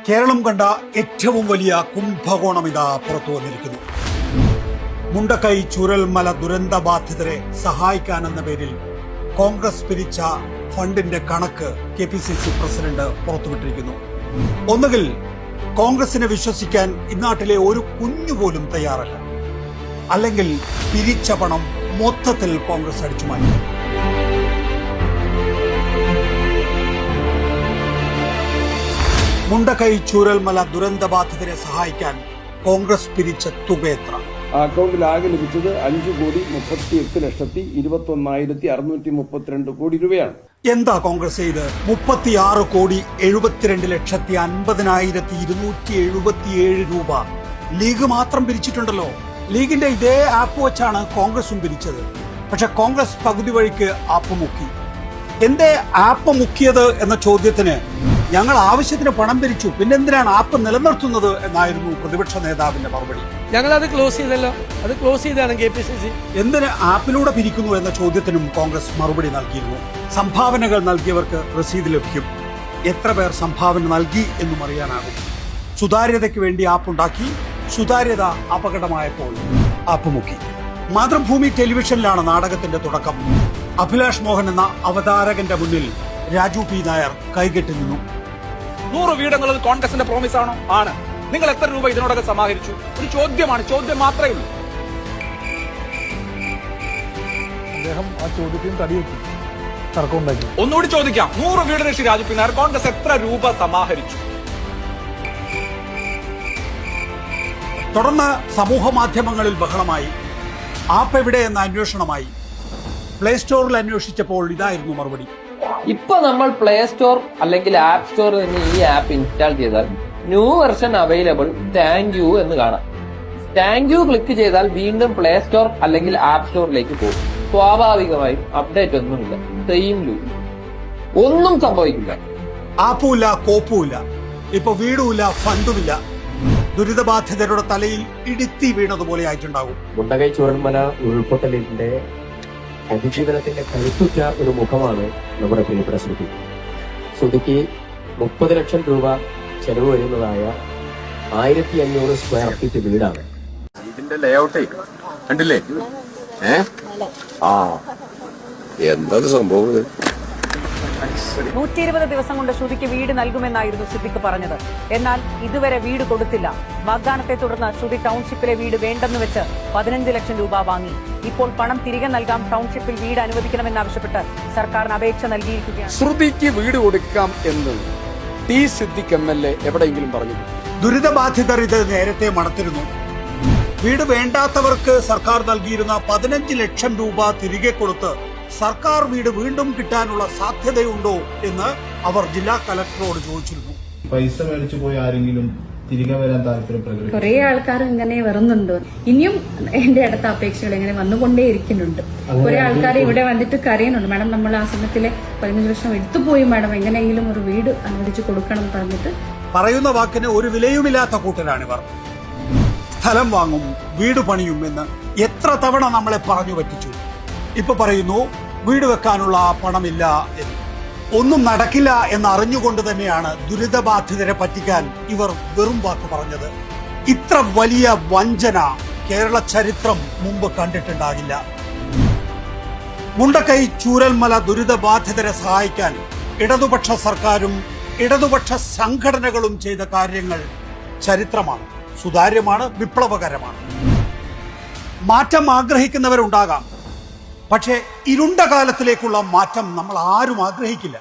കേരളം കണ്ട ഏറ്റവും വലിയ കുംഭകോണം ഇതാ പുറത്തു വന്നിരിക്കുന്നു. മുണ്ടക്കൈ ചൂരൽമല ദുരന്ത ബാധിതരെ സഹായിക്കാനെന്ന പേരിൽ കോൺഗ്രസ് പിരിച്ച ഫണ്ടിന്റെ കണക്ക് KPCC പ്രസിഡന്റ് പുറത്തുവിട്ടിരിക്കുന്നു. ഒന്നുകിൽ കോൺഗ്രസിനെ വിശ്വസിക്കാൻ ഇന്നാട്ടിലെ ഒരു കുഞ്ഞുപോലും തയ്യാറല്ല, അല്ലെങ്കിൽ പിരിച്ച പണം മൊത്തത്തിൽ കോൺഗ്രസ് അടിച്ചു മാറ്റി. മുണ്ടക്കൈ ചൂരൽമല ദുരന്ത ബാധിതരെ സഹായിക്കാൻ കോൺഗ്രസ് പിരിച്ച തുക എത്ര? അക്കൗണ്ടിൽ ആകെ ലഭിച്ചത് 5,38,21,632 കോടി രൂപയാണ്. എന്താ കോൺഗ്രസ് ചെയ്ത് 36,72,50,277 രൂപ ലീഗ് മാത്രം പിരിച്ചിട്ടുണ്ടല്ലോ. ലീഗിന്റെ ഇതേ ആപ്പ് വെച്ചാണ് കോൺഗ്രസും പിരിച്ചത്. പക്ഷെ കോൺഗ്രസ് പകുതി വഴിക്ക് ആപ്പ് മുക്കി. എന്തേ ആപ്പ് മുക്കിയത് എന്ന ചോദ്യത്തിന് ഞങ്ങൾ ആവശ്യത്തിന് പണം പിരിച്ചു, പിന്നെന്തിനാണ് ആപ്പ് നിലനിർത്തുന്നത് എന്നായിരുന്നു പ്രതിപക്ഷ നേതാവിന്റെ മറുപടി. ഞങ്ങൾ അത് ക്ലോസ് ചെയ്തല്ലോ, അത് ക്ലോസ് ചെയ്താണ് KPCC. എന്തിന് ആപ്പിലൂടെ പിരിക്കുന്നു എന്ന ചോദ്യത്തിനും കോൺഗ്രസ് മറുപടി നൽകിയിരുന്നു. സംഭാവനകൾ നൽകിയവർക്ക് രസീത് ലഭിക്കും. എത്ര പേർ സംഭാവന നൽകി എന്നും അറിയാനാകും. സുതാര്യതയ്ക്ക് വേണ്ടി ആപ്പ് ഉണ്ടാക്കി, സുതാര്യത അപകടമായപ്പോൾ ആപ്പ് മുക്കി. മാതൃഭൂമി ടെലിവിഷനിലാണ് നാടകത്തിന്റെ തുടക്കം. അഭിലാഷ് മോഹൻ എന്ന അവതാരകന്റെ മുന്നിൽ രാജു P. നായർ കൈകെട്ടി നിന്നു. 100 വീടുള്ളത് കോൺഗ്രസിന്റെ പ്രോമിസ് ആണോ? ആണ്. നിങ്ങൾ എത്ര രൂപ ഇതിനോടൊക്കെ സമാഹരിച്ചു? ഒരു ചോദ്യമാണ്, ചോദ്യം മാത്രമേ ഉള്ളൂ. അദ്ദേഹം ആ ചോദ്യത്തിന് തടിവെച്ചു, തർക്കമുണ്ടാക്കി. ഒന്നുകൂടി ചോദിക്കാം, 100 വീടിന് ശ്രീ രാജു P. നായർ കോൺഗ്രസ് എത്ര രൂപ സമാഹരിച്ചു? തുടർന്ന് സമൂഹ മാധ്യമങ്ങളിൽ ബഹളമായി. ആപ്പ് എവിടെ എന്ന അന്വേഷണമായി. പ്ലേ സ്റ്റോറിൽ അന്വേഷിച്ചപ്പോൾ ഇതായിരുന്നു മറുപടി. ഇപ്പൊ നമ്മൾ പ്ലേ സ്റ്റോർ അല്ലെങ്കിൽ ആപ്പ് സ്റ്റോറിൽ നിന്ന് ഈ ആപ്പ് ഇൻസ്റ്റാൾ ചെയ്താൽ new version available thank you എന്ന് കാണാം. താങ്ക് യു ക്ലിക്ക് ചെയ്താൽ വീണ്ടും പ്ലേ സ്റ്റോർ അല്ലെങ്കിൽ ആപ്പ് സ്റ്റോറിലേക്ക് പോകും. സ്വാഭാവികമായും അപ്ഡേറ്റ് ഒന്നുമില്ല, സെയിം ലൂപ്പ്, ഒന്നും സംഭവിക്കില്ല. ആപ്പുമില്ല, കോപ്പുമില്ല, ഇപ്പൊ വീടുമില്ല, ഫണ്ടുമില്ല. ദുരിതബാധിതരുടെ തലയിൽ ഇടുത്തി വീണതുപോലെ ആയിട്ടുണ്ടാകും. മുണ്ടക്കൈ ചൂരൽമല ഉരുൾപൊട്ടലിന്റെ അതിജീവനത്തിന്റെ കരുത്തുറ്റ ഒരു മുഖമാണ് നമ്മുടെ പ്രിയപ്പെട്ട ശ്രുതി. ശ്രുതിക്ക് 30 ലക്ഷം രൂപ ചെലവ് വരുന്നതായ 1500 സ്ക്വയർ ഫീറ്റ് വീടാണ്. ഇതിന്റെ ലേഔട്ടേ കണ്ടില്ലേ? എന്താ സംഭവം? 120 ദിവസം കൊണ്ട് ശ്രുതിക്ക് വീട് നൽകുമെന്നായിരുന്നു സിദ്ദിഖ് പറഞ്ഞത്. എന്നാൽ ഇതുവരെ വീട് കൊടുത്തില്ല. വാഗ്ദാനത്തെ തുടർന്ന് ശ്രുതി ടൗൺഷിപ്പിലെ വീട് വേണ്ടെന്ന് വെച്ച് 15 ലക്ഷം രൂപ വാങ്ങി. ഇപ്പോൾ പണം തിരികെ നൽകാം, ടൗൺഷിപ്പിൽ വീട് അനുവദിക്കണമെന്നാവശ്യപ്പെട്ട് സർക്കാരിന് അപേക്ഷ നൽകിയിരിക്കുകയാണ്. ശ്രുതിക്ക് വീട് കൊടുക്കാം എന്ന് T. സിദ്ദിഖ് MLA എവിടെയെങ്കിലും പറഞ്ഞു? ദുരിതബാധിതർ ഇത് നേരത്തെ മണത്തിരുന്നു. വീട് വേണ്ടാത്തവർക്ക് സർക്കാർ നൽകിയിരുന്ന 15 ലക്ഷം രൂപ തിരികെ കൊടുത്ത് സർക്കാർ വീട് വീണ്ടും കിട്ടാനുള്ള സാധ്യതയുണ്ടോ എന്ന് അവർ ജില്ലാ കലക്ടറോട് ചോദിച്ചിരുന്നു. പൈസ മേടിച്ചു പോയി ആരെങ്കിലും തിരികെ വരാൻ താല്പര്യം പ്രകടിപ്പിക്കും? കുറെ ആൾക്കാർ ഇങ്ങനെ വരുന്നുണ്ട്. ഇനിയും എന്റെ അടുത്ത അപേക്ഷകൾ ഇങ്ങനെ വന്നുകൊണ്ടേയിരിക്കുന്നുണ്ട്. കുറെ ആൾക്കാർ ഇവിടെ വന്നിട്ട് കരയുന്നുണ്ട്, മാഡം നമ്മൾ ആ സമയത്തിലെ 15 ലക്ഷം എടുത്തുപോയി മാഡം, എങ്ങനെയെങ്കിലും ഒരു വീട് അനുവദിച്ചു കൊടുക്കണം പറഞ്ഞിട്ട്. പറയുന്ന വാക്കിന് ഒരു വിലയുമില്ലാത്ത കൂട്ടരാണിവർ. സ്ഥലം വാങ്ങും, വീട് പണിയും എന്ന് എത്ര തവണ നമ്മളെ പറഞ്ഞു പറ്റിച്ചു. ഇപ്പൊ പറയുന്നു വീട് വെക്കാനുള്ള പണമില്ല എന്ന്. ഒന്നും നടക്കില്ല എന്ന് അറിഞ്ഞുകൊണ്ട് തന്നെയാണ് ദുരിതബാധിതരെ പറ്റിക്കാൻ ഇവർ വെറും വാക്ക് പറഞ്ഞത്. ഇത്ര വലിയ വഞ്ചന കേരള ചരിത്രം മുമ്പ് കണ്ടിട്ടുണ്ടാകില്ല. മുണ്ടക്കൈ ചൂരൽമല ദുരിതബാധിതരെ സഹായിക്കാൻ ഇടതുപക്ഷ സർക്കാരും ഇടതുപക്ഷ സംഘടനകളും ചെയ്ത കാര്യങ്ങൾ ചരിത്രമാണ്, സുതാര്യമാണ്, വിപ്ലവകരമാണ്. മാറ്റം ആഗ്രഹിക്കുന്നവരുണ്ടാകാം, പക്ഷേ ഇരുണ്ട കാലത്തിലേക്കുള്ള മാറ്റം നമ്മൾ ആരും ആഗ്രഹിക്കില്ല.